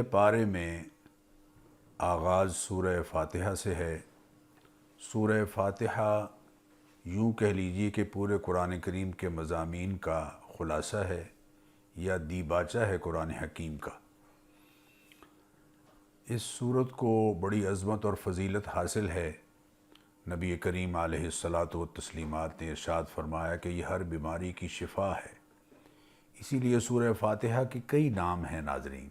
پہلے پارے میں آغاز سورہ فاتحہ سے ہے۔ سورہ فاتحہ یوں کہہ لیجیے کہ پورے قرآن کریم کے مضامین کا خلاصہ ہے یا دیباچہ ہے قرآن حکیم کا۔ اس سورت کو بڑی عظمت اور فضیلت حاصل ہے۔ نبی کریم علیہ الصلاۃ والتسلیمات نے ارشاد فرمایا کہ یہ ہر بیماری کی شفا ہے۔ اسی لیے سورہ فاتحہ کے کئی نام ہیں ناظرین۔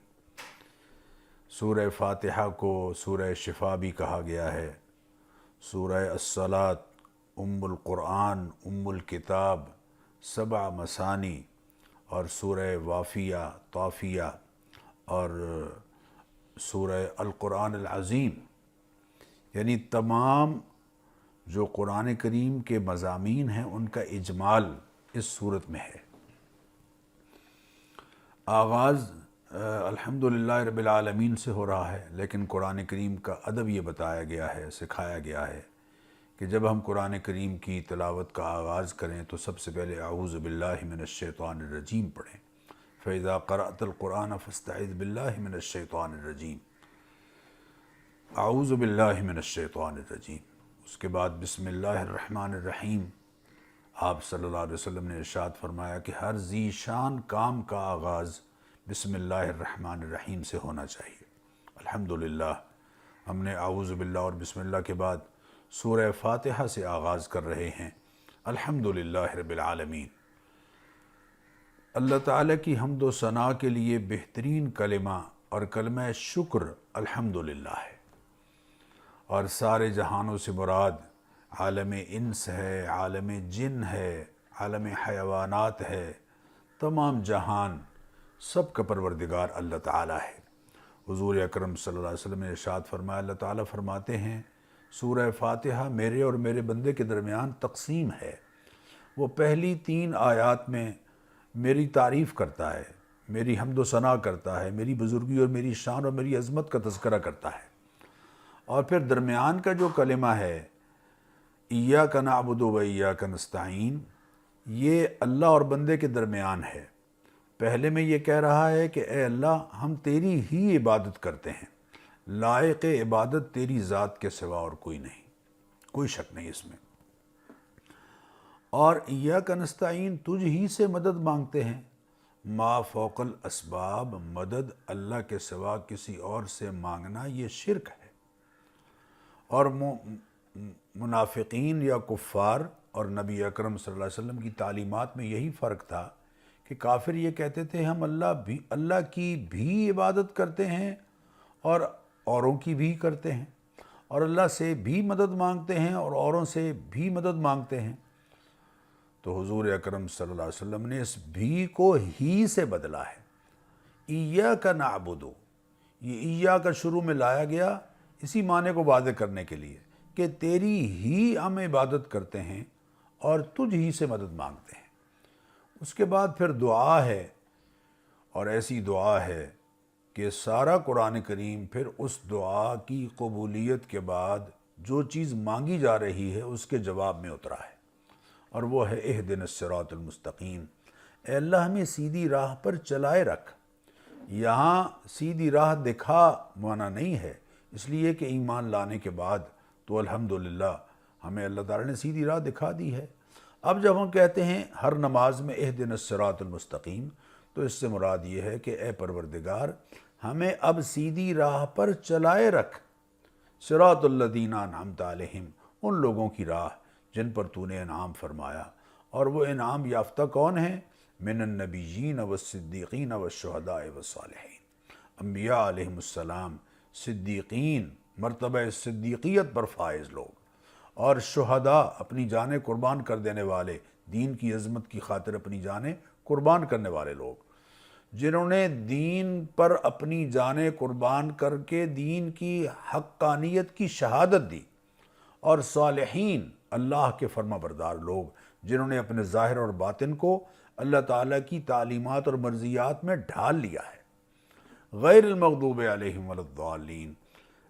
سورہ فاتحہ کو سورہ شفا بھی کہا گیا ہے، سورہ الصلاۃ، ام القرآن، ام الکتاب، سبع مثانی، اور سورہ وافیہ، طافیہ، اور سورہ القرآن العظیم، یعنی تمام جو قرآن کریم کے مضامین ہیں ان کا اجمال اس صورت میں ہے۔ آغاز الحمدللہ رب العالمین سے ہو رہا ہے، لیکن قرآن کریم کا ادب یہ بتایا گیا ہے، سکھایا گیا ہے کہ جب ہم قرآن کریم کی تلاوت کا آغاز کریں تو سب سے پہلے اعوذ باللہ من الشیطان الرجیم پڑھیں۔ فَإِذَا قَرَأْتَ الْقُرْآنَ فَاسْتَعِذْ بِاللَّهِ مِنَ الشَّيْطَانِ الرَّجِيمِ، اعوذ باللہ من الشیطان الرجیم۔ اس کے بعد بسم اللہ الرحمن الرحیم۔ آپ صلی اللہ علیہ وسلم نے ارشاد فرمایا کہ ہر ذی شان کام کا آغاز بسم اللہ الرحمن الرحیم سے ہونا چاہیے۔ الحمدللہ ہم نے اعوذ باللہ اور بسم اللہ کے بعد سورہ فاتحہ سے آغاز کر رہے ہیں۔ الحمدللہ رب العالمین۔ اللہ تعالیٰ کی حمد و ثناء کے لیے بہترین کلمہ اور کلمہ شکر الحمدللہ ہے، اور سارے جہانوں سے مراد عالم انس ہے، عالم جن ہے، عالم حیوانات ہے، تمام جہان سب کا پروردگار اللہ تعالیٰ ہے۔ حضور اکرم صلی اللہ علیہ وسلم نے ارشاد فرمایا، اللہ تعالیٰ فرماتے ہیں سورہ فاتحہ میرے اور میرے بندے کے درمیان تقسیم ہے۔ وہ پہلی 3 آیات میں میری تعریف کرتا ہے، میری حمد و ثناء کرتا ہے، میری بزرگی اور میری شان اور میری عظمت کا تذکرہ کرتا ہے، اور پھر درمیان کا جو کلمہ ہے ایاک نعبد و ایاک نستعین، یہ اللہ اور بندے کے درمیان ہے۔ پہلے میں یہ کہہ رہا ہے کہ اے اللہ ہم تیری ہی عبادت کرتے ہیں، لائق عبادت تیری ذات کے سوا اور کوئی نہیں، کوئی شک نہیں اس میں۔ اور ایاک نستعین تجھ ہی سے مدد مانگتے ہیں، ما فوق الاسباب، مدد اللہ کے سوا کسی اور سے مانگنا یہ شرک ہے۔ اور منافقین یا کفار اور نبی اکرم صلی اللہ علیہ وسلم کی تعلیمات میں یہی فرق تھا کہ کافر یہ کہتے تھے ہم اللہ کی بھی عبادت کرتے ہیں اور اوروں کی بھی کرتے ہیں، اور اللہ سے بھی مدد مانگتے ہیں اور اوروں سے بھی مدد مانگتے ہیں۔ تو حضور اکرم صلی اللہ علیہ وسلم نے اس بھی کو ہی سے بدلا ہے۔ ایاک نعبد، یہ ایاک شروع میں لایا گیا اسی معنی کو واضح کرنے کے لیے کہ تیری ہی ہم عبادت کرتے ہیں اور تجھ ہی سے مدد مانگتے ہیں۔ اس کے بعد پھر دعا ہے، اور ایسی دعا ہے کہ سارا قرآن کریم پھر اس دعا کی قبولیت کے بعد جو چیز مانگی جا رہی ہے اس کے جواب میں اترا ہے، اور وہ ہے اہدنا الصراط المستقیم، اے اللہ ہمیں سیدھی راہ پر چلائے رکھ۔ یہاں سیدھی راہ دکھا مانا نہیں ہے، اس لیے کہ ایمان لانے کے بعد تو الحمدللہ ہمیں اللہ تعالیٰ نے سیدھی راہ دکھا دی ہے۔ اب جب ہم کہتے ہیں ہر نماز میں اہدنا الصراط المستقیم، تو اس سے مراد یہ ہے کہ اے پروردگار ہمیں اب سیدھی راہ پر چلائے رکھ، صراط الذین انعمت علیہم، ان لوگوں کی راہ جن پر تو نے انعام فرمایا۔ اور وہ انعام یافتہ کون ہیں؟ من النبیین والصدیقین والشہداء والصالحین، انبیاء علیہم السلام، صدیقین، مرتبہ صدیقیت پر فائز لوگ، اور شہداء، اپنی جانیں قربان کر دینے والے، دین کی عظمت کی خاطر اپنی جانیں قربان کرنے والے لوگ، جنہوں نے دین پر اپنی جانیں قربان کر کے دین کی حقانیت کی شہادت دی، اور صالحین، اللہ کے فرما بردار لوگ، جنہوں نے اپنے ظاہر اور باطن کو اللہ تعالیٰ کی تعلیمات اور مرضیات میں ڈھال لیا ہے۔ غیر المغضوب علیہم ولا الضالین،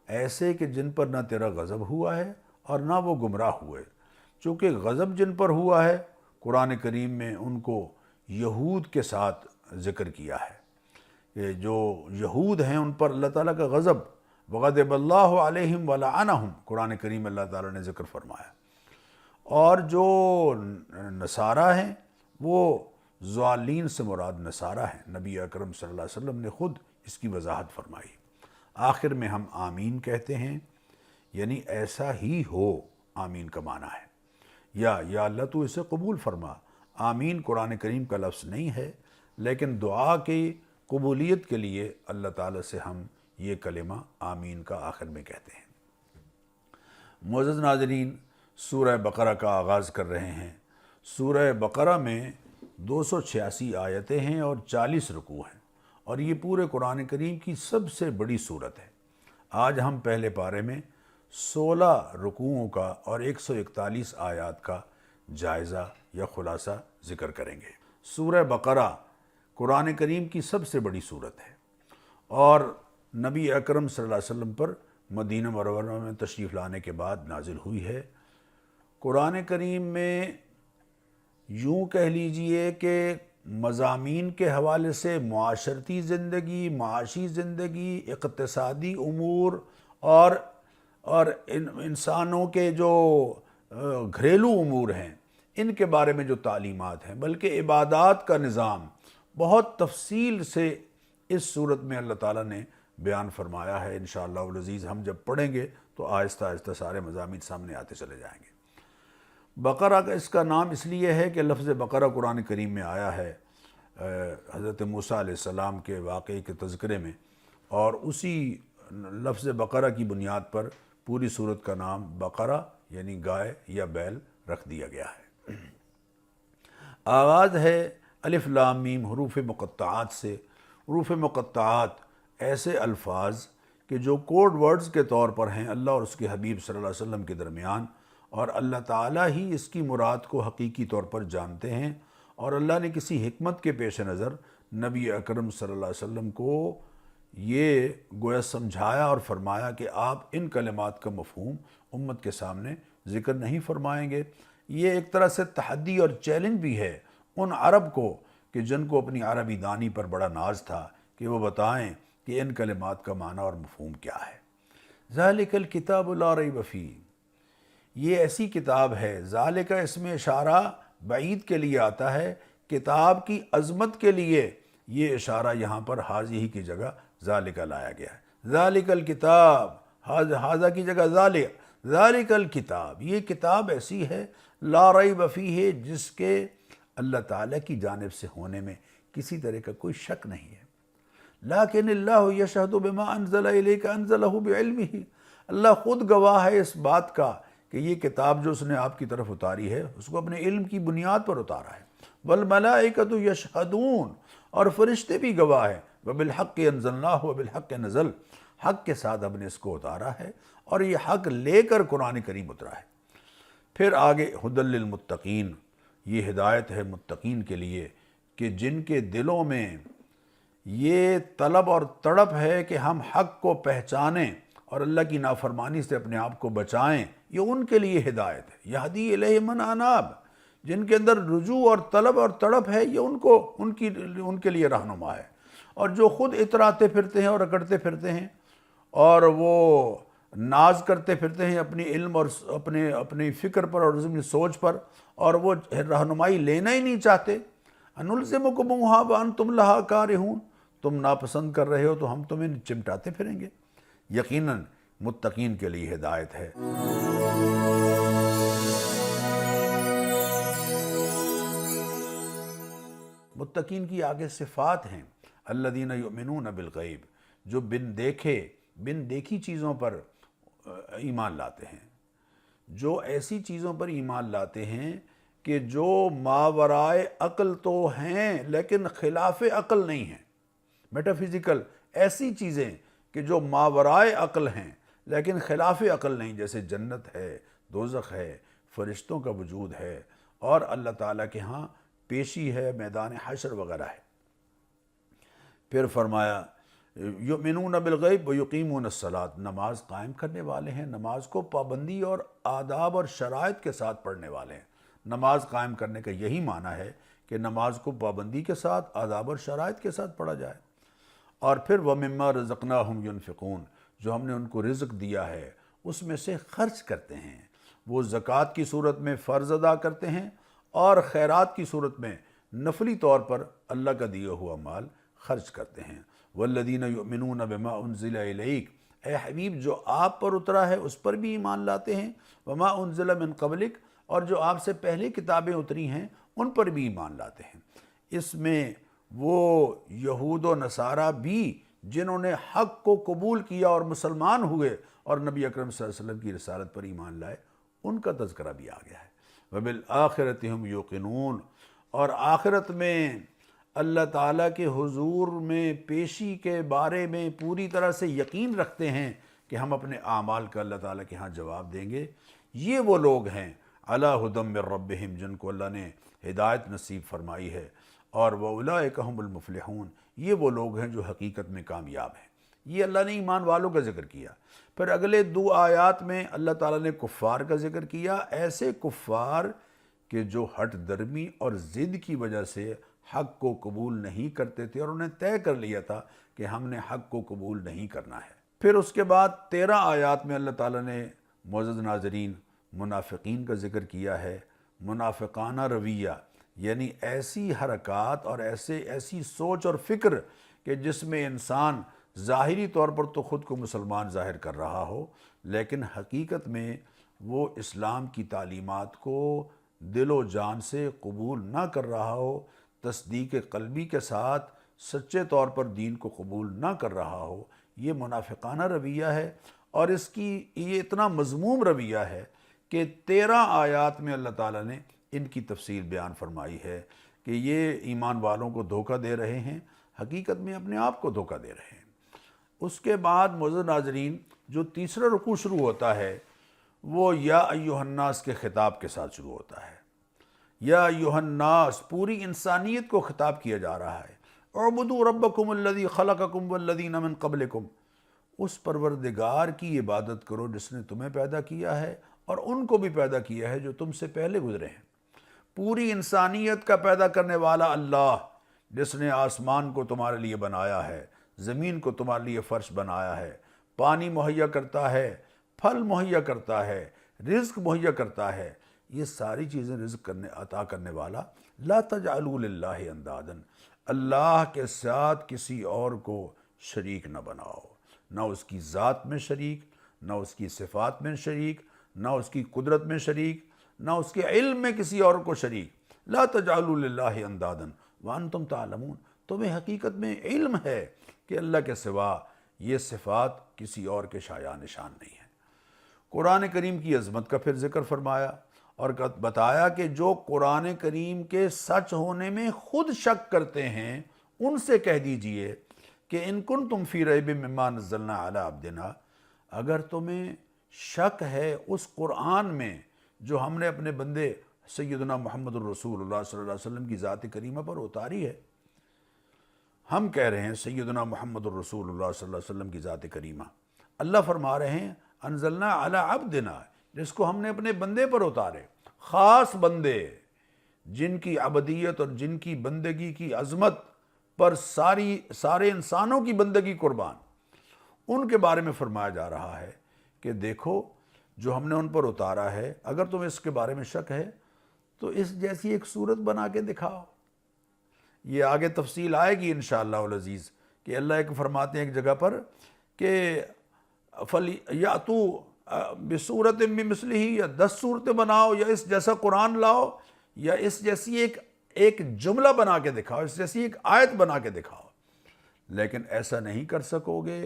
ایسے کہ جن پر نہ تیرا غضب ہوا ہے اور نہ وہ گمراہ ہوئے۔ چونکہ غضب جن پر ہوا ہے قرآن کریم میں ان کو یہود کے ساتھ ذکر کیا ہے کہ جو یہود ہیں ان پر اللہ تعالیٰ کا غضب، وغضب اللہ علیہم ولعنہم، قرآن کریم اللہ تعالیٰ نے ذکر فرمایا، اور جو نصارہ ہیں وہ ضالین سے مراد نصارہ ہیں، نبی اکرم صلی اللہ علیہ وسلم نے خود اس کی وضاحت فرمائی۔ آخر میں ہم آمین کہتے ہیں، یعنی ایسا ہی ہو، آمین کا معنی ہے، یا اللہ تو اسے قبول فرما۔ آمین قرآن کریم کا لفظ نہیں ہے، لیکن دعا کی قبولیت کے لیے اللہ تعالیٰ سے ہم یہ کلمہ آمین کا آخر میں کہتے ہیں۔ معزز ناظرین، سورہ بقرہ کا آغاز کر رہے ہیں۔ سورہ بقرہ میں 286 آیتیں ہیں اور 40 رکوع ہیں، اور یہ پورے قرآن کریم کی سب سے بڑی سورت ہے۔ آج ہم پہلے پارے میں 16 رکوعوں کا اور 141 آیات کا جائزہ یا خلاصہ ذکر کریں گے۔ سورہ بقرہ قرآن کریم کی سب سے بڑی سورت ہے، اور نبی اکرم صلی اللہ علیہ وسلم پر مدینہ منورہ میں تشریف لانے کے بعد نازل ہوئی ہے۔ قرآن کریم میں یوں کہہ لیجئے کہ مضامین کے حوالے سے معاشرتی زندگی، معاشی زندگی، اقتصادی امور اور انسانوں کے جو گھریلو امور ہیں، ان کے بارے میں جو تعلیمات ہیں، بلکہ عبادات کا نظام بہت تفصیل سے اس صورت میں اللہ تعالیٰ نے بیان فرمایا ہے۔ انشاءاللہ العزیز ہم جب پڑھیں گے تو آہستہ آہستہ سارے مضامین سامنے آتے چلے جائیں گے۔ بقرہ کا اس کا نام اس لیے ہے کہ لفظ بقرہ قرآن کریم میں آیا ہے حضرت موسیٰ علیہ السلام کے واقعے کے تذکرے میں، اور اسی لفظ بقرہ کی بنیاد پر پوری سورت کا نام بقرہ یعنی گائے یا بیل رکھ دیا گیا ہے۔ آغاز ہے الف لام میم حروف مقطعات سے۔ حروف مقطعات ایسے الفاظ کہ جو کوڈ ورڈز کے طور پر ہیں اللہ اور اس کے حبیب صلی اللہ علیہ وسلم کے درمیان، اور اللہ تعالیٰ ہی اس کی مراد کو حقیقی طور پر جانتے ہیں، اور اللہ نے کسی حکمت کے پیش نظر نبی اکرم صلی اللہ علیہ وسلم کو یہ گویا سمجھایا اور فرمایا کہ آپ ان کلمات کا مفہوم امت کے سامنے ذکر نہیں فرمائیں گے۔ یہ ایک طرح سے تحدی اور چیلنج بھی ہے ان عرب کو کہ جن کو اپنی عربی دانی پر بڑا ناز تھا، کہ وہ بتائیں کہ ان کلمات کا معنی اور مفہوم کیا ہے۔ ذالک الکتاب لا ریب فیہ، یہ ایسی کتاب ہے، ذالک اس میں اشارہ بعید کے لیے آتا ہے، کتاب کی عظمت کے لیے یہ اشارہ یہاں پر حاضی ہی کی جگہ ذالک لایا گیا ہے۔ ذالک الکتاب، حاضہ کی جگہ ذالک، ذالک الکتاب، یہ کتاب ایسی ہے لا ریب فیہ، جس کے اللہ تعالیٰ کی جانب سے ہونے میں کسی طرح کا کوئی شک نہیں ہے۔ لیکن اللہ یشہد بما انزل الیک انزلہ بعلمہ، اللہ خود گواہ ہے اس بات کا کہ یہ کتاب جو اس نے آپ کی طرف اتاری ہے اس کو اپنے علم کی بنیاد پر اتارا ہے۔ والملائکۃ یشہدون، اور فرشتے بھی گواہ ہیں، وبالحق انزلناہ وبالحق نزل، حق کے ساتھ ہم نے اس کو اتارا ہے اور یہ حق لے کر قرآن کریم اترا ہے۔ پھر آگے ھدی للمتقین، یہ ہدایت ہے متقین کے لیے کہ جن کے دلوں میں یہ طلب اور تڑپ ہے کہ ہم حق کو پہچانیں اور اللہ کی نافرمانی سے اپنے آپ کو بچائیں، یہ ان کے لیے ہدایت ہے۔ یہدی الیہ من اناب، جن کے اندر رجوع اور طلب اور تڑپ ہے، یہ ان کے لیے رہنما ہے۔ اور جو خود اتراتے پھرتے ہیں اور اکڑتے پھرتے ہیں اور وہ ناز کرتے پھرتے ہیں اپنی علم اور اپنی فکر پر اور اپنی سوچ پر، اور وہ رہنمائی لینا ہی نہیں چاہتے، انلزمکموھا وانتم لھا کارہون، تم ناپسند کر رہے ہو تو ہم تمہیں چمٹاتے پھریں گے۔ یقیناً متقین کے لیے ہدایت ہے۔ متقین کی آگے صفات ہیں، الذین یؤمنون بالغیب، جو بن دیکھی چیزوں پر ایمان لاتے ہیں، جو ایسی چیزوں پر ایمان لاتے ہیں کہ جو ماورائے عقل تو ہیں لیکن خلاف عقل نہیں ہیں، میٹافزیکل، ایسی چیزیں کہ جو ماورائے عقل ہیں لیکن خلاف عقل نہیں، جیسے جنت ہے، دوزخ ہے، فرشتوں کا وجود ہے، اور اللہ تعالیٰ کے ہاں پیشی ہے، میدان حشر وغیرہ ہے۔ پھر فرمایا یؤمنون بالغیب ویقیمون الصلاۃ، نماز قائم کرنے والے ہیں، نماز کو پابندی اور آداب اور شرائط کے ساتھ پڑھنے والے ہیں۔ نماز قائم کرنے کا یہی معنی ہے کہ نماز کو پابندی کے ساتھ، آداب اور شرائط کے ساتھ پڑھا جائے۔ اور پھر وَمِمَّا رَزَقْنَاهُمْ يُنْفِقُونَ، جو ہم نے ان کو رزق دیا ہے اس میں سے خرچ کرتے ہیں۔ وہ زکوٰۃ کی صورت میں فرض ادا کرتے ہیں اور خیرات کی صورت میں نفلی طور پر اللہ کا دیا ہوا مال خرچ کرتے ہیں۔ وَالَّذِينَ يُؤْمِنُونَ بِمَا أُنزِلَ إِلَيْكَ، اے حبیب جو آپ پر اترا ہے اس پر بھی ایمان لاتے ہیں، وَمَا أُنزِلَ مِن قَبْلِكَ، اور جو آپ سے پہلے کتابیں اتری ہیں ان پر بھی ایمان لاتے ہیں۔ اس میں وہ یہود و نصارہ بھی جنہوں نے حق کو قبول کیا اور مسلمان ہوئے اور نبی اکرم صلی اللہ علیہ وسلم کی رسالت پر ایمان لائے، ان کا تذکرہ بھی آ گیا ہے۔ وَبِالْآخِرَةِ هُمْ يُوقِنُونَ، اور آخرت میں اللہ تعالیٰ کے حضور میں پیشی کے بارے میں پوری طرح سے یقین رکھتے ہیں کہ ہم اپنے اعمال کا اللہ تعالیٰ کے ہاں جواب دیں گے۔ یہ وہ لوگ ہیں علی ھدی من ربہم، جن کو اللہ نے ہدایت نصیب فرمائی ہے، اور وَأُولَئِکَ ھُمُ الْمُفْلِحُونَ، یہ وہ لوگ ہیں جو حقیقت میں کامیاب ہیں۔ یہ اللہ نے ایمان والوں کا ذکر کیا۔ پھر اگلے 2 آیات میں اللہ تعالیٰ نے کفار کا ذکر کیا، ایسے کفار کہ جو ہٹ درمی اور ضد کی وجہ سے حق کو قبول نہیں کرتے تھے اور انہیں طے کر لیا تھا کہ ہم نے حق کو قبول نہیں کرنا ہے۔ پھر اس کے بعد 13 آیات میں اللہ تعالیٰ نے معزز ناظرین منافقین کا ذکر کیا ہے۔ منافقانہ رویہ یعنی ایسی حرکات اور ایسی سوچ اور فکر کہ جس میں انسان ظاہری طور پر تو خود کو مسلمان ظاہر کر رہا ہو، لیکن حقیقت میں وہ اسلام کی تعلیمات کو دل و جان سے قبول نہ کر رہا ہو، تصدیق قلبی کے ساتھ سچے طور پر دین کو قبول نہ کر رہا ہو، یہ منافقانہ رویہ ہے۔ اور اس کی یہ اتنا مذموم رویہ ہے کہ 13 آیات میں اللہ تعالیٰ نے ان کی تفصیل بیان فرمائی ہے کہ یہ ایمان والوں کو دھوکہ دے رہے ہیں، حقیقت میں اپنے آپ کو دھوکہ دے رہے ہیں۔ اس کے بعد معزز ناظرین جو تیسرا رکوع شروع ہوتا ہے وہ یا ایھا الناس کے خطاب کے ساتھ شروع ہوتا ہے۔ یا ایھا الناس، پوری انسانیت کو خطاب کیا جا رہا ہے۔ اعبدوا ربکم الذی خلقکم والذین من قبلکم، اس پروردگار کی عبادت کرو جس نے تمہیں پیدا کیا ہے اور ان کو بھی پیدا کیا ہے جو تم سے پہلے گزرے ہیں۔ پوری انسانیت کا پیدا کرنے والا اللہ، جس نے آسمان کو تمہارے لیے بنایا ہے، زمین کو تمہارے لیے فرش بنایا ہے، پانی مہیا کرتا ہے، پھل مہیا کرتا ہے، رزق مہیا کرتا ہے، یہ ساری چیزیں رزق عطا کرنے والا۔ لا تجعلوا للہ اندادا، اللہ کے ساتھ کسی اور کو شریک نہ بناؤ، نہ اس کی ذات میں شریک، نہ اس کی صفات میں شریک، نہ اس کی قدرت میں شریک، نہ اس کے علم میں کسی اور کو شریک۔ لا تجعلوا للہ اندادا وانتم تعلمون، تمہیں حقیقت میں علم ہے کہ اللہ کے سوا یہ صفات کسی اور کے شایع نشان نہیں ہے۔ قرآن کریم کی عظمت کا پھر ذکر فرمایا اور بتایا کہ جو قرآن کریم کے سچ ہونے میں خود شک کرتے ہیں ان سے کہہ دیجئے کہ ان کنتم فی ریب مما نزلنا علی عبدنا، اگر تمہیں شک ہے اس قرآن میں جو ہم نے اپنے بندے سیدنا محمد الرسول اللہ صلی اللہ علیہ وسلم کی ذات کریمہ پر اتاری ہے۔ ہم کہہ رہے ہیں سیدنا محمد الرسول اللہ صلی اللہ علیہ وسلم کی ذات کریمہ، اللہ فرما رہے ہیں انزلنا علی عبدنا، جس کو ہم نے اپنے بندے پر اتارے، خاص بندے جن کی عبدیت اور جن کی بندگی کی عظمت پر سارے انسانوں کی بندگی قربان، ان کے بارے میں فرمایا جا رہا ہے کہ دیکھو جو ہم نے ان پر اتارا ہے، اگر تم اس کے بارے میں شک ہے تو اس جیسی ایک صورت بنا کے دکھاؤ۔ یہ آگے تفصیل آئے گی انشاءاللہ العزیز کہ اللہ ایک فرماتے ہیں ایک جگہ پر کہ فَلْيَأْتُوا بِصُورَةٍ مِّمِثْلِهِ، یا 10 صورتیں بناؤ یا اس جیسا قرآن لاؤ یا اس جیسی ایک جملہ بنا کے دکھاؤ، اس جیسی ایک آیت بنا کے دکھاؤ، لیکن ایسا نہیں کر سکو گے،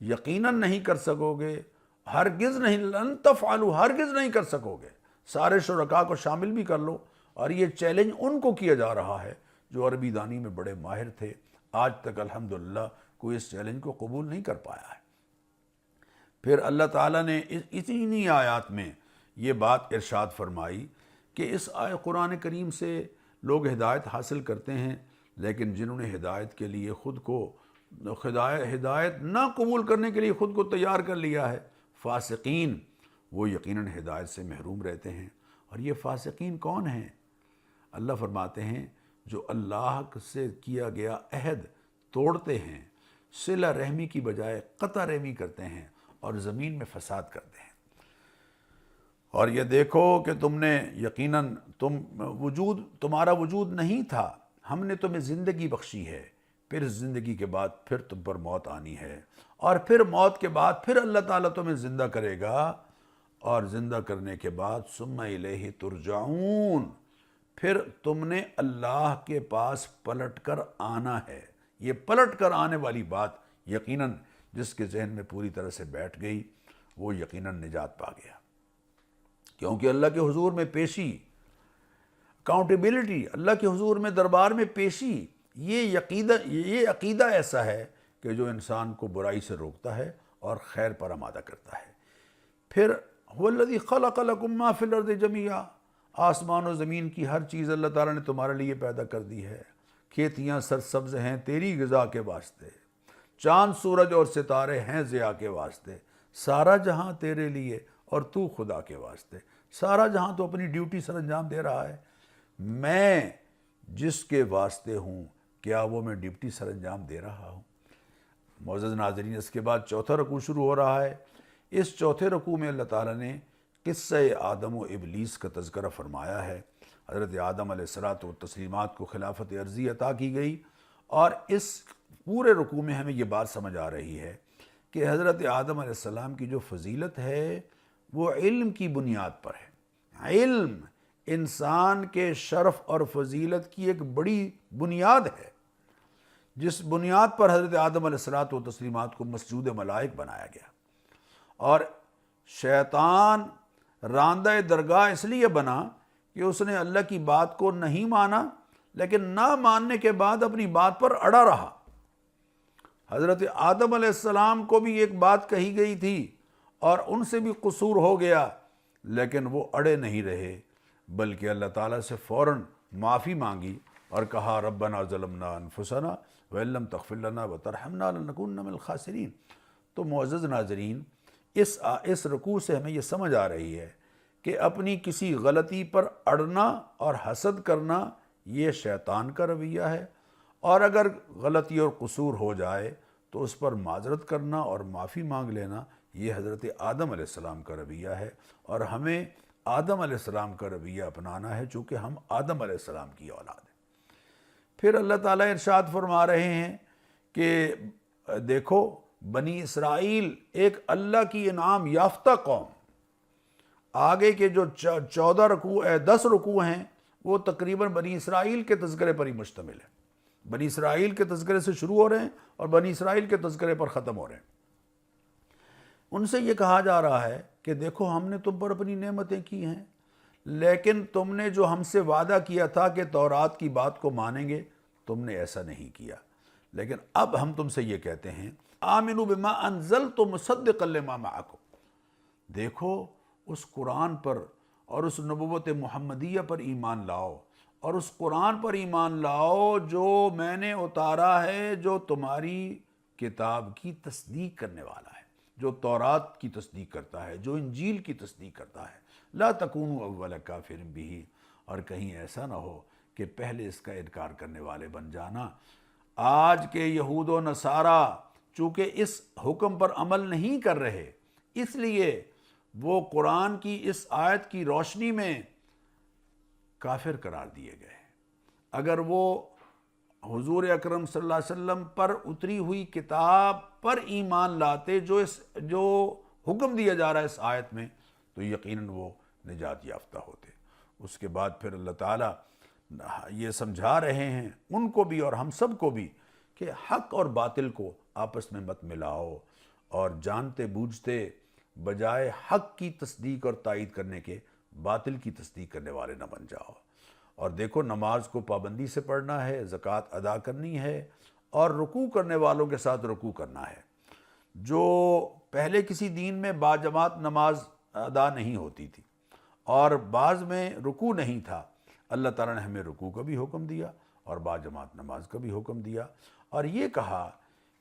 یقیناً نہیں کر سکو گے، ہرگز نہیں، لن تفعلوا، ہرگز نہیں کر سکو گے۔ سارے شرکاء کو شامل بھی کر لو، اور یہ چیلنج ان کو کیا جا رہا ہے جو عربی دانی میں بڑے ماہر تھے، آج تک الحمدللہ کوئی اس چیلنج کو قبول نہیں کر پایا ہے۔ پھر اللہ تعالیٰ نے اتنی آیات میں یہ بات ارشاد فرمائی کہ اس قرآن کریم سے لوگ ہدایت حاصل کرتے ہیں، لیکن جنہوں نے ہدایت کے لیے خود کو ہدایت نہ قبول کرنے کے لیے خود کو تیار کر لیا ہے، فاسقین، وہ یقیناً ہدایت سے محروم رہتے ہیں۔ اور یہ فاسقین کون ہیں؟ اللہ فرماتے ہیں جو اللہ سے کیا گیا عہد توڑتے ہیں، صلہ رحمی کی بجائے قطع رحمی کرتے ہیں اور زمین میں فساد کرتے ہیں۔ اور یہ دیکھو کہ تم نے یقیناً تمہارا وجود نہیں تھا، ہم نے تمہیں زندگی بخشی ہے، پھر زندگی کے بعد پھر تم پر موت آنی ہے، اور پھر موت کے بعد پھر اللہ تعالیٰ تمہیں زندہ کرے گا، اور زندہ کرنے کے بعد ثم الیہ ترجعون، پھر تم نے اللہ کے پاس پلٹ کر آنا ہے۔ یہ پلٹ کر آنے والی بات یقیناً جس کے ذہن میں پوری طرح سے بیٹھ گئی وہ یقیناً نجات پا گیا، کیونکہ اللہ کے حضور میں پیشی، اکاؤنٹیبلٹی، اللہ کے حضور میں دربار میں پیشی، یہ عقیدہ ایسا ہے کہ جو انسان کو برائی سے روکتا ہے اور خیر پر آمادہ کرتا ہے۔ پھر هو الذی خلق لکم ما فی الارض جمیعا، آسمان و زمین کی ہر چیز اللہ تعالیٰ نے تمہارے لیے پیدا کر دی ہے، کھیتیاں سرسبز ہیں تیری غذا کے واسطے، چاند سورج اور ستارے ہیں ضیاء کے واسطے، سارا جہاں تیرے لیے اور تو خدا کے واسطے، سارا جہاں تو اپنی ڈیوٹی سر انجام دے رہا ہے، میں جس کے واسطے ہوں کیا وہ میں ڈیوٹی سر انجام دے رہا ہوں؟ معزز ناظرین، اس کے بعد چوتھا رکوع شروع ہو رہا ہے۔ اس چوتھے رکوع میں اللہ تعالیٰ نے قصہ آدم و ابلیس کا تذکرہ فرمایا ہے۔ حضرت آدم علیہ الصلاۃ والتسلیمات کو خلافت ارضی عطا کی گئی، اور اس پورے رکوع میں ہمیں یہ بات سمجھ آ رہی ہے کہ حضرت آدم علیہ السلام کی جو فضیلت ہے وہ علم کی بنیاد پر ہے۔ علم انسان کے شرف اور فضیلت کی ایک بڑی بنیاد ہے، جس بنیاد پر حضرت آدم علیہ الصلاۃ والتسلیمات کو مسجود ملائک بنایا گیا، اور شیطان راندہ درگاہ اس لیے بنا کہ اس نے اللہ کی بات کو نہیں مانا، لیکن نہ ماننے کے بعد اپنی بات پر اڑا رہا۔ حضرت آدم علیہ السلام کو بھی ایک بات کہی گئی تھی اور ان سے بھی قصور ہو گیا، لیکن وہ اڑے نہیں رہے، بلکہ اللہ تعالیٰ سے فوراً معافی مانگی اور کہا ربنا ظلمنا انفسنا وان لم تغفر لنا وترحمنا لنکونن من الخاسرین۔ تو معزز ناظرین، اس رکوع سے ہمیں یہ سمجھ آ رہی ہے کہ اپنی کسی غلطی پر اڑنا اور حسد کرنا یہ شیطان کا رویہ ہے، اور اگر غلطی اور قصور ہو جائے تو اس پر معذرت کرنا اور معافی مانگ لینا یہ حضرت آدم علیہ السلام کا رویہ ہے، اور ہمیں آدم علیہ السلام کا رویہ اپنانا ہے چونکہ ہم آدم علیہ السلام کی اولاد ہیں۔ پھر اللہ تعالیٰ ارشاد فرما رہے ہیں کہ دیکھو بنی اسرائیل ایک اللہ کی انعام یافتہ قوم، آگے کے جو 10 رکوع ہیں وہ تقریباً بنی اسرائیل کے تذکرے پر ہی مشتمل ہے، بنی اسرائیل کے تذکرے سے شروع ہو رہے ہیں اور بنی اسرائیل کے تذکرے پر ختم ہو رہے ہیں۔ ان سے یہ کہا جا رہا ہے کہ دیکھو ہم نے تم پر اپنی نعمتیں کی ہیں، لیکن تم نے جو ہم سے وعدہ کیا تھا کہ تورات کی بات کو مانیں گے، تم نے ایسا نہیں کیا، لیکن اب ہم تم سے یہ کہتے ہیں آمنوا بما انزلت مصدقا لما معکم، دیکھو اس قرآن پر اور اس نبوت محمدیہ پر ایمان لاؤ، اور اس قرآن پر ایمان لاؤ جو میں نے اتارا ہے، جو تمہاری کتاب کی تصدیق کرنے والا ہے، جو تورات کی تصدیق کرتا ہے، جو انجیل کی تصدیق کرتا ہے۔ لا تکونوا اول کافر بہ، اور کہیں ایسا نہ ہو کہ پہلے اس کا انکار کرنے والے بن جانا۔ آج کے یہود و نصارہ چونکہ اس حکم پر عمل نہیں کر رہے، اس لیے وہ قرآن کی اس آیت کی روشنی میں کافر قرار دیے گئے۔ اگر وہ حضور اکرم صلی اللہ علیہ وسلم پر اتری ہوئی کتاب پر ایمان لاتے جو حکم دیا جا رہا ہے اس آیت میں، تو یقیناً وہ نجات یافتہ ہوتے۔ اس کے بعد پھر اللہ تعالیٰ یہ سمجھا رہے ہیں ان کو بھی اور ہم سب کو بھی کہ حق اور باطل کو آپس میں مت ملاؤ، اور جانتے بوجھتے بجائے حق کی تصدیق اور تائید کرنے کے باطل کی تصدیق کرنے والے نہ بن جاؤ۔ اور دیکھو نماز کو پابندی سے پڑھنا ہے، زکوٰۃ ادا کرنی ہے، اور رکوع کرنے والوں کے ساتھ رکوع کرنا ہے۔ جو پہلے کسی دین میں باجماعت نماز ادا نہیں ہوتی تھی اور بعض میں رکوع نہیں تھا، اللہ تعالیٰ نے ہمیں رکوع کا بھی حکم دیا اور باجماعت نماز کا بھی حکم دیا، اور یہ کہا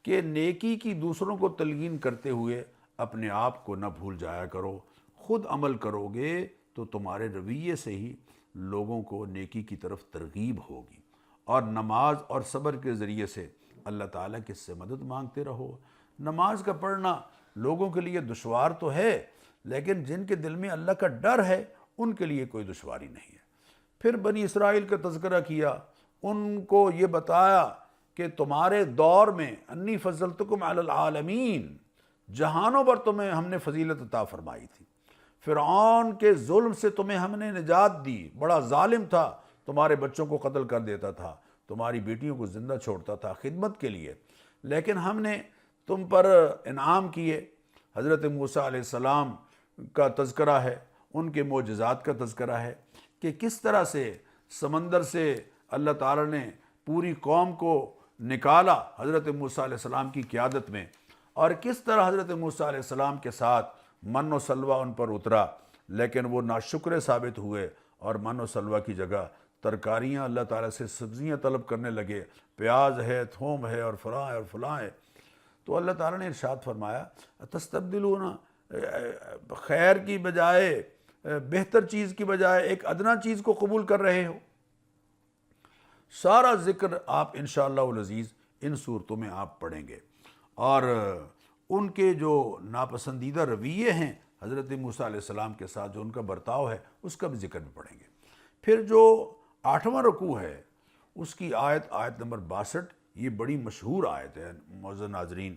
کہ نیکی کی دوسروں کو تلقین کرتے ہوئے اپنے آپ کو نہ بھول جایا کرو، خود عمل کرو گے تو تمہارے رویے سے ہی لوگوں کو نیکی کی طرف ترغیب ہوگی، اور نماز اور صبر کے ذریعے سے اللہ تعالیٰ کی سے مدد مانگتے رہو۔ نماز کا پڑھنا لوگوں کے لیے دشوار تو ہے، لیکن جن کے دل میں اللہ کا ڈر ہے ان کے لیے کوئی دشواری نہیں ہے۔ پھر بنی اسرائیل کا تذکرہ کیا، ان کو یہ بتایا کہ تمہارے دور میں انی فضلتکم علی العالمین، جہانوں پر تمہیں ہم نے فضیلت عطا فرمائی تھی، فرعون کے ظلم سے تمہیں ہم نے نجات دی، بڑا ظالم تھا، تمہارے بچوں کو قتل کر دیتا تھا، تمہاری بیٹیوں کو زندہ چھوڑتا تھا خدمت کے لیے، لیکن ہم نے تم پر انعام کیے۔ حضرت موسیٰ علیہ السلام کا تذکرہ ہے، ان کے معجزات کا تذکرہ ہے کہ کس طرح سے سمندر سے اللہ تعالیٰ نے پوری قوم کو نکالا حضرت موسیٰ علیہ السلام کی قیادت میں، اور کس طرح حضرت موسیٰ علیہ السلام کے ساتھ من و سلوہ ان پر اترا، لیکن وہ ناشکر ثابت ہوئے اور من و سلوہ کی جگہ ترکاریاں اللہ تعالیٰ سے سبزیاں طلب کرنے لگے، پیاز ہے، تھوم ہے، اور فلاں ہے اور فلاں ہے۔ تو اللہ تعالیٰ نے ارشاد فرمایا تستبدلون، خیر کی بجائے، بہتر چیز کی بجائے ایک ادنا چیز کو قبول کر رہے ہو۔ سارا ذکر آپ انشاءاللہ العزیز ان صورتوں میں آپ پڑھیں گے، اور ان کے جو ناپسندیدہ رویے ہیں حضرت موسیٰ علیہ السلام کے ساتھ، جو ان کا برتاؤ ہے، اس کا بھی ذکر بھی پڑھیں گے۔ پھر جو 8واں رکوع ہے اس کی آیت نمبر 62، یہ بڑی مشہور آیت ہے معزز ناظرین۔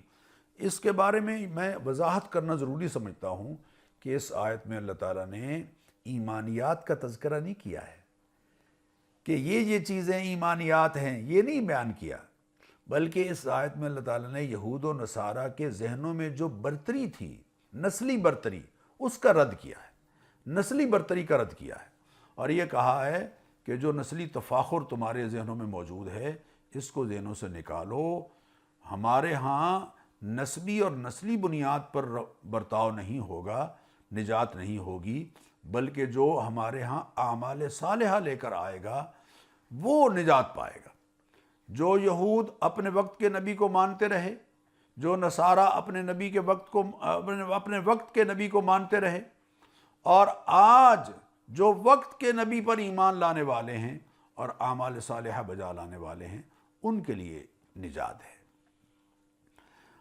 اس کے بارے میں وضاحت کرنا ضروری سمجھتا ہوں کہ اس آیت میں اللہ تعالیٰ نے ایمانیات کا تذکرہ نہیں کیا ہے کہ یہ چیزیں ایمانیات ہیں، یہ نہیں بیان کیا، بلکہ اس آیت میں اللہ تعالیٰ نے یہود و نصارہ کے ذہنوں میں جو برتری تھی، نسلی برتری، اس کا رد کیا ہے، نسلی برتری کا رد کیا ہے، اور یہ کہا ہے کہ جو نسلی تفاخر تمہارے ذہنوں میں موجود ہے اس کو ذہنوں سے نکالو۔ ہمارے ہاں نسبی اور نسلی بنیاد پر برتاؤ نہیں ہوگا، نجات نہیں ہوگی، بلکہ جو ہمارے ہاں اعمال صالحہ لے کر آئے گا وہ نجات پائے گا۔ جو یہود اپنے وقت کے نبی کو مانتے رہے، جو نصارہ اپنے وقت کے نبی کو مانتے رہے، اور آج جو وقت کے نبی پر ایمان لانے والے ہیں اور اعمال صالحہ بجا لانے والے ہیں، ان کے لیے نجات ہے۔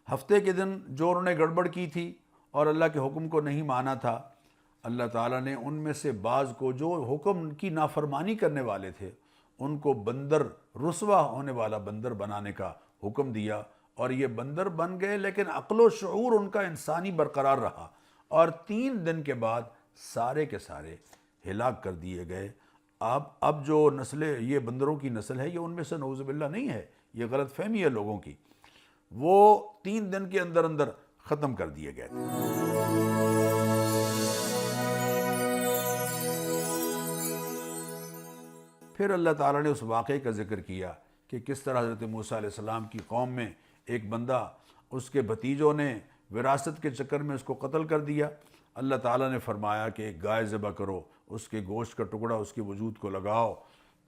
ہفتے کے دن جو انہوں نے گڑبڑ کی تھی اور اللہ کے حکم کو نہیں مانا تھا، اللہ تعالیٰ نے ان میں سے بعض کو جو حکم کی نافرمانی کرنے والے تھے ان کو بندر، رسوا ہونے والا بندر بنانے کا حکم دیا، اور یہ بندر بن گئے، لیکن عقل و شعور ان کا انسانی برقرار رہا، اور 3 دن کے بعد سارے کے سارے ہلاک کر دیے گئے۔ اب جو نسل، یہ بندروں کی نسل ہے، یہ ان میں سے نعوذ باللہ نہیں ہے، یہ غلط فہمی ہے لوگوں کی، وہ 3 دن کے اندر اندر ختم کر دیے گئے تھے۔ پھر اللہ تعالیٰ نے اس واقعے کا ذکر کیا کہ کس طرح حضرت موسیٰ علیہ السلام کی قوم میں ایک بندہ، اس کے بھتیجوں نے وراثت کے چکر میں اس کو قتل کر دیا۔ اللہ تعالیٰ نے فرمایا کہ ایک گائے ذبح کرو، اس کے گوشت کا ٹکڑا اس کے وجود کو لگاؤ،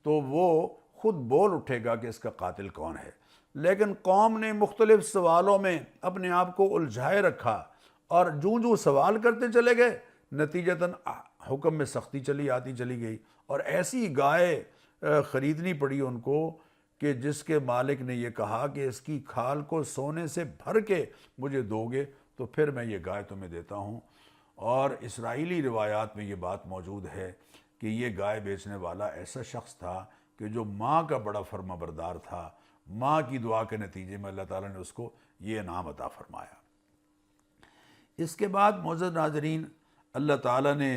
تو وہ خود بول اٹھے گا کہ اس کا قاتل کون ہے۔ لیکن قوم نے مختلف سوالوں میں اپنے آپ کو الجھائے رکھا، اور جو سوال کرتے چلے گئے، نتیجتاً حکم میں سختی چلی آتی چلی گئی، اور ایسی گائے خریدنی پڑی ان کو کہ جس کے مالک نے یہ کہا کہ اس کی کھال کو سونے سے بھر کے مجھے دو گے تو پھر میں یہ گائے تمہیں دیتا ہوں۔ اور اسرائیلی روایات میں یہ بات موجود ہے کہ یہ گائے بیچنے والا ایسا شخص تھا کہ جو ماں کا بڑا فرما بردار تھا، ماں کی دعا کے نتیجے میں اللہ تعالیٰ نے اس کو یہ انعام عطا فرمایا۔ اس کے بعد معزز ناظرین، اللہ تعالیٰ نے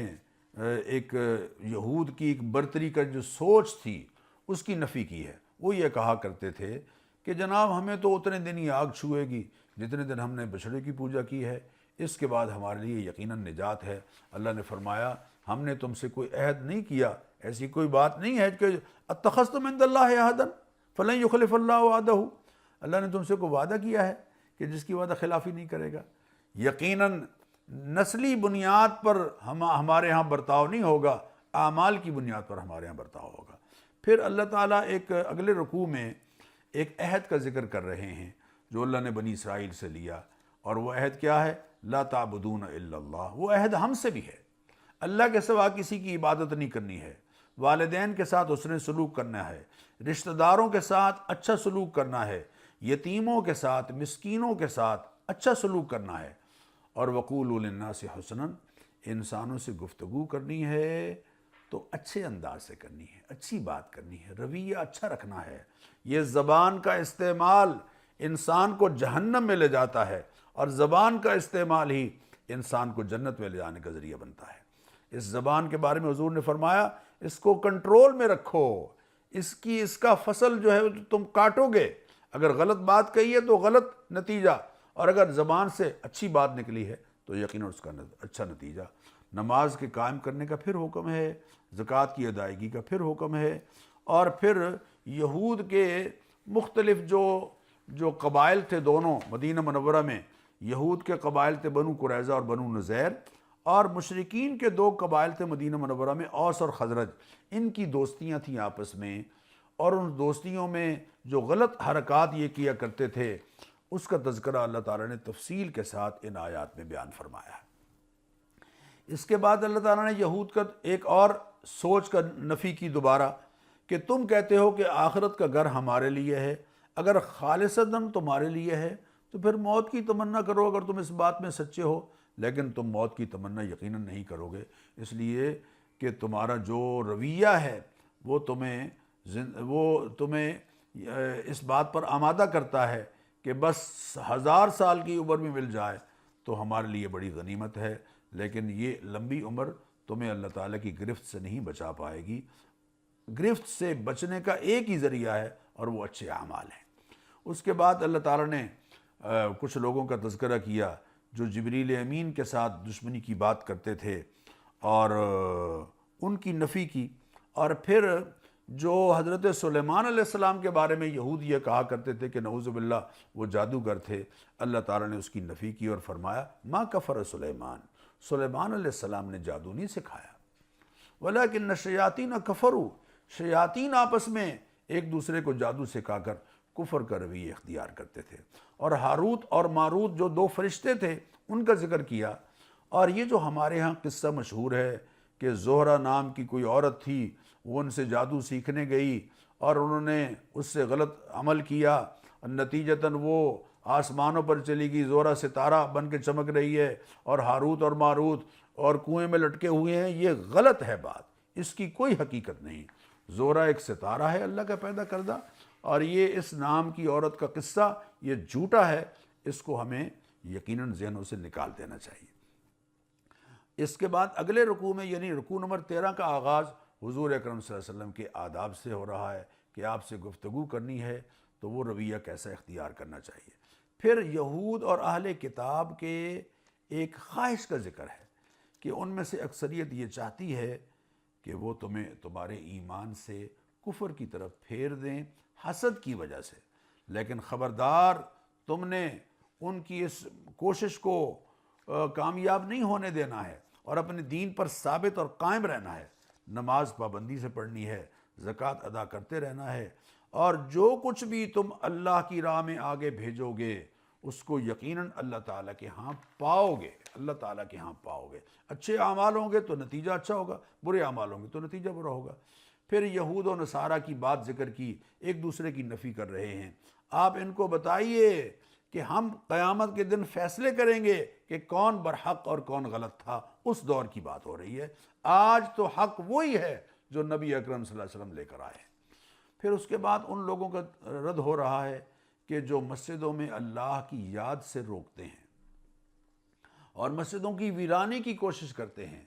ایک یہود کی ایک برتری کا جو سوچ تھی اس کی نفی کی ہے۔ وہ یہ کہا کرتے تھے کہ جناب ہمیں تو اتنے دن ہی آگ چھوئے گی جتنے دن ہم نے بچڑے کی پوجا کی ہے، اس کے بعد ہمارے لیے یقیناً نجات ہے۔ اللہ نے فرمایا ہم نے تم سے کوئی عہد نہیں کیا، ایسی کوئی بات نہیں ہے کہ اتخذتم عند اللہ عہدا فلن یخلف اللہ وعدہ، اللہ نے تم سے کوئی وعدہ کیا ہے کہ جس کی وعدہ خلافی نہیں کرے گا۔ یقیناً نسلی بنیاد پر ہمارے ہاں برتاؤ نہیں ہوگا، اعمال کی بنیاد پر ہمارے ہاں برتاؤ ہوگا۔ پھر اللہ تعالیٰ ایک اگلے رکوع میں ایک عہد کا ذکر کر رہے ہیں جو اللہ نے بنی اسرائیل سے لیا، اور وہ عہد کیا ہے؟ لا تعبدون الا اللہ۔ وہ عہد ہم سے بھی ہے، اللہ کے سوا کسی کی عبادت نہیں کرنی ہے، والدین کے ساتھ حسن سلوک کرنا ہے، رشتہ داروں کے ساتھ اچھا سلوک کرنا ہے، یتیموں کے ساتھ، مسکینوں کے ساتھ اچھا سلوک کرنا ہے، اور وقولوا للناس حسنا، انسانوں سے گفتگو کرنی ہے تو اچھے انداز سے کرنی ہے، اچھی بات کرنی ہے، رویہ اچھا رکھنا ہے۔ یہ زبان کا استعمال انسان کو جہنم میں لے جاتا ہے، اور زبان کا استعمال ہی انسان کو جنت میں لے جانے کا ذریعہ بنتا ہے۔ اس زبان کے بارے میں حضور نے فرمایا اس کو کنٹرول میں رکھو، اس کا فصل جو ہے تم کاٹو گے۔ اگر غلط بات کہی ہے تو غلط نتیجہ، اور اگر زبان سے اچھی بات نکلی ہے تو یقیناً اس کا اچھا نتیجہ۔ نماز کے قائم کرنے کا پھر حکم ہے، زکوٰۃ کی ادائیگی کا پھر حکم ہے، اور پھر یہود کے مختلف جو قبائل تھے دونوں مدینہ منورہ میں، یہود کے قبائل تھے بنو قریظہ اور بنو نذیر، اور مشرکین کے دو قبائل تھے مدینہ منورہ میں، اوس اور خزرج۔ ان کی دوستیاں تھیں آپس میں، اور ان دوستیوں میں جو غلط حرکات یہ کیا کرتے تھے اس کا تذکرہ اللہ تعالیٰ نے تفصیل کے ساتھ ان آیات میں بیان فرمایا ہے۔ اس کے بعد اللہ تعالیٰ نے یہود کا ایک اور سوچ کا نفی کی دوبارہ، کہ تم کہتے ہو کہ آخرت کا گھر ہمارے لیے ہے، اگر خالصتاً تمہارے لیے ہے تو پھر موت کی تمنا کرو اگر تم اس بات میں سچے ہو، لیکن تم موت کی تمنا یقیناً نہیں کرو گے، اس لیے کہ تمہارا جو رویہ ہے وہ تمہیں اس بات پر آمادہ کرتا ہے کہ بس 1000 سال کی عمر بھی مل جائے تو ہمارے لیے بڑی غنیمت ہے، لیکن یہ لمبی عمر تمہیں اللہ تعالیٰ کی گرفت سے نہیں بچا پائے گی۔ گرفت سے بچنے کا ایک ہی ذریعہ ہے اور وہ اچھے اعمال ہیں۔ اس کے بعد اللہ تعالیٰ نے کچھ لوگوں کا تذکرہ کیا جو جبریل امین کے ساتھ دشمنی کی بات کرتے تھے اور ان کی نفی کی، اور پھر جو حضرت سلیمان علیہ السلام کے بارے میں یہود یہ کہا کرتے تھے کہ نعوذ باللہ وہ جادوگر تھے، اللہ تعالیٰ نے اس کی نفی کی اور فرمایا ما کفر سلیمان علیہ السلام نے جادو نہیں سکھایا، ولیکن الشیاطین کفروا، شیاطین آپس میں ایک دوسرے کو جادو سکھا کر کفر کا رویہ اختیار کرتے تھے۔ اور ہاروت اور ماروت جو دو فرشتے تھے ان کا ذکر کیا، اور یہ جو ہمارے ہاں قصہ مشہور ہے کہ زہرہ نام کی کوئی عورت تھی، وہ ان سے جادو سیکھنے گئی اور انہوں نے اس سے غلط عمل کیا، نتیجتاً وہ آسمانوں پر چلی گئی، زہرہ ستارہ بن کے چمک رہی ہے اور ہاروت اور ماروت اور کنویں میں لٹکے ہوئے ہیں۔ یہ غلط ہے بات، اس کی کوئی حقیقت نہیں۔ زہرہ ایک ستارہ ہے اللہ کا پیدا کردہ، اور یہ اس نام کی عورت کا قصہ یہ جھوٹا ہے، اس کو ہمیں یقیناً ذہنوں سے نکال دینا چاہیے۔ اس کے بعد اگلے رکوع میں یعنی رکوع نمبر 13 کا آغاز حضور اکرم صلی اللہ علیہ وسلم کے آداب سے ہو رہا ہے کہ آپ سے گفتگو کرنی ہے تو وہ رویہ کیسا اختیار کرنا چاہیے۔ پھر یہود اور اہل کتاب کے ایک خواہش کا ذکر ہے کہ ان میں سے اکثریت یہ چاہتی ہے کہ وہ تمہیں تمہارے ایمان سے کفر کی طرف پھیر دیں حسد کی وجہ سے، لیکن خبردار تم نے ان کی اس کوشش کو کامیاب نہیں ہونے دینا ہے اور اپنے دین پر ثابت اور قائم رہنا ہے، نماز پابندی سے پڑھنی ہے، زکوٰۃ ادا کرتے رہنا ہے، اور جو کچھ بھی تم اللہ کی راہ میں آگے بھیجو گے اس کو یقیناً اللہ تعالیٰ کے ہاں پاؤ گے، اللہ تعالیٰ کے ہاں پاؤ گے۔ اچھے اعمال ہوں گے تو نتیجہ اچھا ہوگا، برے اعمال ہوں گے تو نتیجہ برا ہوگا۔ پھر یہود و نصارہ کی بات ذکر کی، ایک دوسرے کی نفی کر رہے ہیں۔ آپ ان کو بتائیے کہ ہم قیامت کے دن فیصلے کریں گے کہ کون برحق اور کون غلط تھا، اس دور کی بات ہو رہی ہے۔ آج تو حق وہی ہے جو نبی اکرم صلی اللہ علیہ وسلم لے کر آئے ہیں۔ پھر اس کے بعد ان لوگوں کا رد ہو رہا ہے کہ جو مسجدوں میں اللہ کی یاد سے روکتے ہیں اور مسجدوں کی ویرانی کی کوشش کرتے ہیں،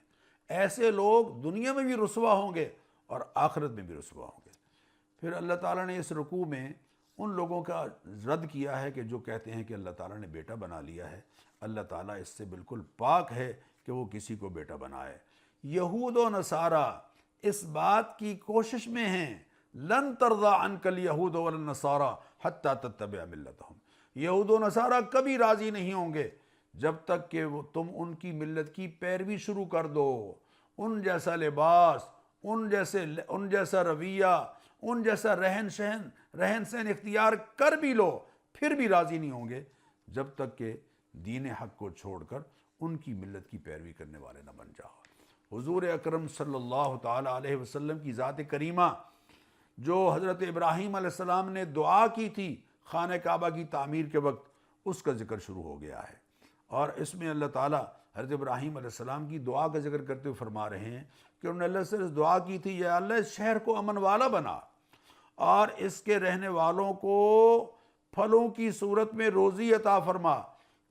ایسے لوگ دنیا میں بھی رسوا ہوں گے اور آخرت میں بھی رسوا ہوں گے۔ پھر اللہ تعالیٰ نے اس رکوع میں ان لوگوں کا رد کیا ہے کہ جو کہتے ہیں کہ اللہ تعالیٰ نے بیٹا بنا لیا ہے، اللہ تعالیٰ اس سے بالکل پاک ہے کہ وہ کسی کو بیٹا بنائے۔ یہود و نصارہ اس بات کی کوشش میں ہیں، لن ترضى عنك اليهود ولا النصارى حتى تتبع ملتهم، یہود و نصارہ کبھی راضی نہیں ہوں گے جب تک کہ تم ان کی ملت کی پیروی شروع کر دو، ان جیسا لباس، ان جیسا رویہ، ان جیسا رہن سہن اختیار کر بھی لو، پھر بھی راضی نہیں ہوں گے جب تک کہ دین حق کو چھوڑ کر ان کی ملت کی پیروی کرنے والے نہ بن جاؤ۔ حضور اکرم صلی اللہ تعالی علیہ وسلم کی ذات کریمہ جو حضرت ابراہیم علیہ السلام نے دعا کی تھی خانہ کعبہ کی تعمیر کے وقت اس کا ذکر شروع ہو گیا ہے۔ اور اس میں اللہ تعالیٰ حضرت ابراہیم علیہ السلام کی دعا کا ذکر کرتے ہوئے فرما رہے ہیں کہ انہوں نے اللہ سے دعا کی تھی، یا اللہ اس شہر کو امن والا بنا اور اس کے رہنے والوں کو پھلوں کی صورت میں روزی عطا فرما۔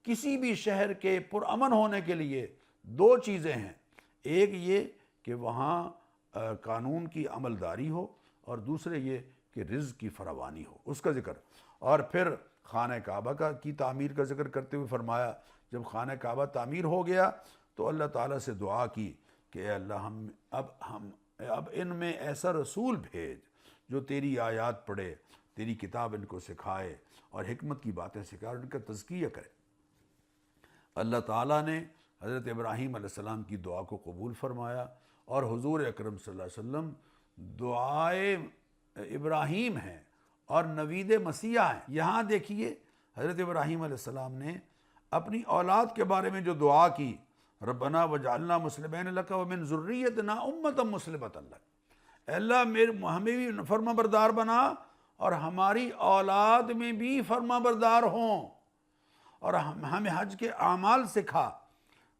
کسی بھی شہر کے پرامن ہونے کے لیے دو چیزیں ہیں، ایک یہ کہ وہاں قانون کی عملداری ہو، اور دوسرے یہ کہ رزق کی فراوانی ہو، اس کا ذکر۔ اور پھر خانہ کعبہ کی تعمیر کا ذکر کرتے ہوئے فرمایا جب خانہ کعبہ تعمیر ہو گیا تو اللہ تعالیٰ سے دعا کی کہ اے اللہ اب ان میں ایسا رسول بھیج جو تیری آیات پڑھے، تیری کتاب ان کو سکھائے اور حکمت کی باتیں سکھائے اور ان کا تزکیہ کرے۔ اللہ تعالیٰ نے حضرت ابراہیم علیہ السلام کی دعا کو قبول فرمایا، اور حضور اکرم صلی اللہ علیہ وسلم دعائے ابراہیم ہیں اور نوید مسیح ہیں۔ یہاں دیکھیے حضرت ابراہیم علیہ السلام نے اپنی اولاد کے بارے میں جو دعا کی، ربنا وجعلنا مسلمین لک ومن ذریتنا امۃ مسلمۃ لک، اے اللہ ہمیں بھی فرما بردار بنا اور ہماری اولاد میں بھی فرما بردار ہوں، اور ہمیں حج کے اعمال سکھا۔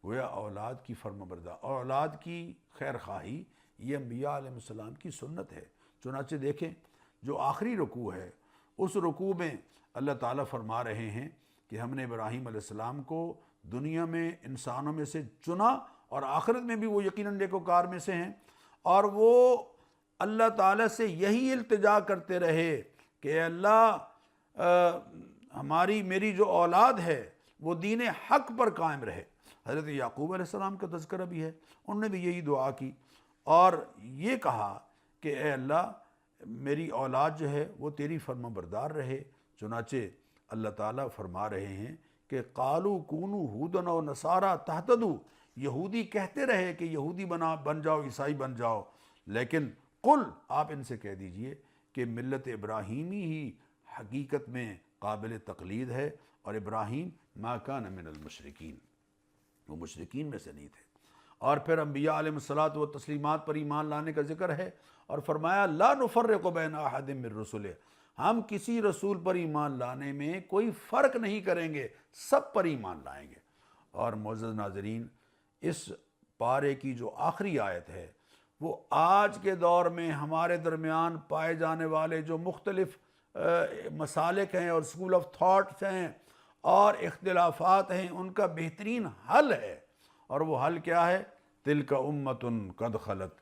گویا اولاد کی فرما بردار، اولاد کی خیر خواہی یہ انبیاء علیہ السلام کی سنت ہے۔ چنانچہ دیکھیں جو آخری رکوع ہے، اس رکوع میں اللہ تعالیٰ فرما رہے ہیں کہ ہم نے ابراہیم علیہ السلام کو دنیا میں انسانوں میں سے چنا، اور آخرت میں بھی وہ یقیناً نیکوکار میں سے ہیں، اور وہ اللہ تعالیٰ سے یہی التجا کرتے رہے کہ اے اللہ میری جو اولاد ہے وہ دین حق پر قائم رہے۔ حضرت یعقوب علیہ السلام کا تذکرہ بھی ہے، انہوں نے بھی یہی دعا کی اور یہ کہا کہ اے اللہ میری اولاد جو ہے وہ تیری فرما بردار رہے۔ چنانچہ اللہ تعالیٰ فرما رہے ہیں کہ قالوا کونوا ھودا و نصارا تہتدوا، یہودی کہتے رہے کہ یہودی بن جاؤ، عیسائی بن جاؤ، لیکن قل آپ ان سے کہہ دیجئے کہ ملت ابراہیمی ہی حقیقت میں قابل تقلید ہے، اور ابراہیم ما کان من المشرکین، وہ مشرکین میں سے نہیں تھے۔ اور پھر انبیاء علیہ الصلاۃ و تسلیمات پر ایمان لانے کا ذکر ہے، اور فرمایا لا نفرق بین احد من رسلہ، ہم کسی رسول پر ایمان لانے میں کوئی فرق نہیں کریں گے، سب پر ایمان لائیں گے۔ اور معزز ناظرین، اس پارے کی جو آخری آیت ہے وہ آج کے دور میں ہمارے درمیان پائے جانے والے جو مختلف مسالک ہیں اور اسکول آف تھاٹس ہیں اور اختلافات ہیں، ان کا بہترین حل ہے۔ اور وہ حل کیا ہے؟ تلک امۃ قد خلت،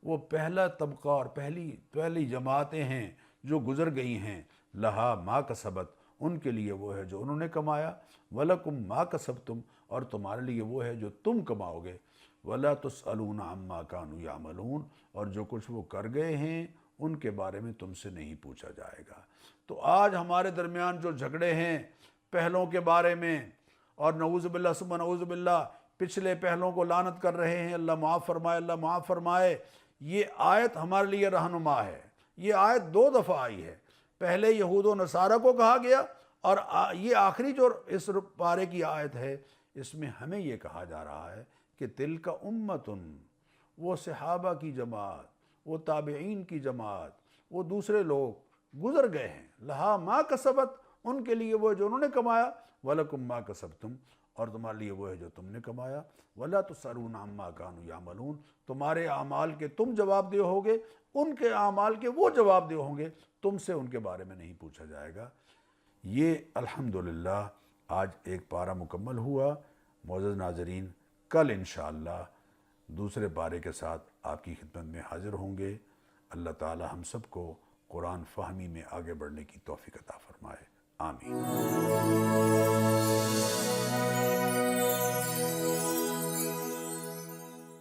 وہ پہلا طبقہ اور پہلی جماعتیں ہیں جو گزر گئی ہیں، لہا ما کسبت، ان کے لیے وہ ہے جو انہوں نے کمایا، وَلَكُمْ مَا كَسَبْتُمْ، اور تمہارے لیے وہ ہے جو تم کماؤ گے، وَلَا تُسْأَلُونَ عَمَّا كَانُوا يَعْمَلُونَ، اور جو کچھ وہ کر گئے ہیں ان کے بارے میں تم سے نہیں پوچھا جائے گا۔ تو آج ہمارے درمیان جو جھگڑے ہیں پہلوں کے بارے میں، اور نعوذ باللہ ثم نعوذ باللہ پچھلے پہلوں کو لعنت کر رہے ہیں، اللہ معاف فرمائے، اللہ معاف فرمائے، یہ آیت ہمارے لیے رہنما ہے۔ یہ آیت 2 دفعہ آئی ہے، پہلے یہود و نصارہ کو کہا گیا، اور یہ آخری جو اس پارے کی آیت ہے اس میں ہمیں یہ کہا جا رہا ہے کہ تلک امتن، وہ صحابہ کی جماعت، وہ تابعین کی جماعت، وہ دوسرے لوگ گزر گئے ہیں، لہا ما کسبت، ان کے لیے وہ ہے جو انہوں نے کمایا، وَلَكُمْ مَا كَسَبْتُمْ، اور تمہارے لیے وہ ہے جو تم نے کمایا، وَلَا تُسْأَلُونَ عَمَّا كَانُوا يَعْمَلُونَ، تمہارے اعمال کے تم جواب دہ ہوگے، ان کے اعمال کے وہ جواب دہ ہوں گے، تم سے ان کے بارے میں نہیں پوچھا جائے گا۔ یہ الحمدللہ آج ایک پارہ مکمل ہوا۔ معزز ناظرین، کل انشاءاللہ دوسرے پارے کے ساتھ آپ کی خدمت میں حاضر ہوں گے۔ اللہ تعالی ہم سب کو قرآن فہمی میں آگے بڑھنے کی توفیق عطا فرمائے، آمین۔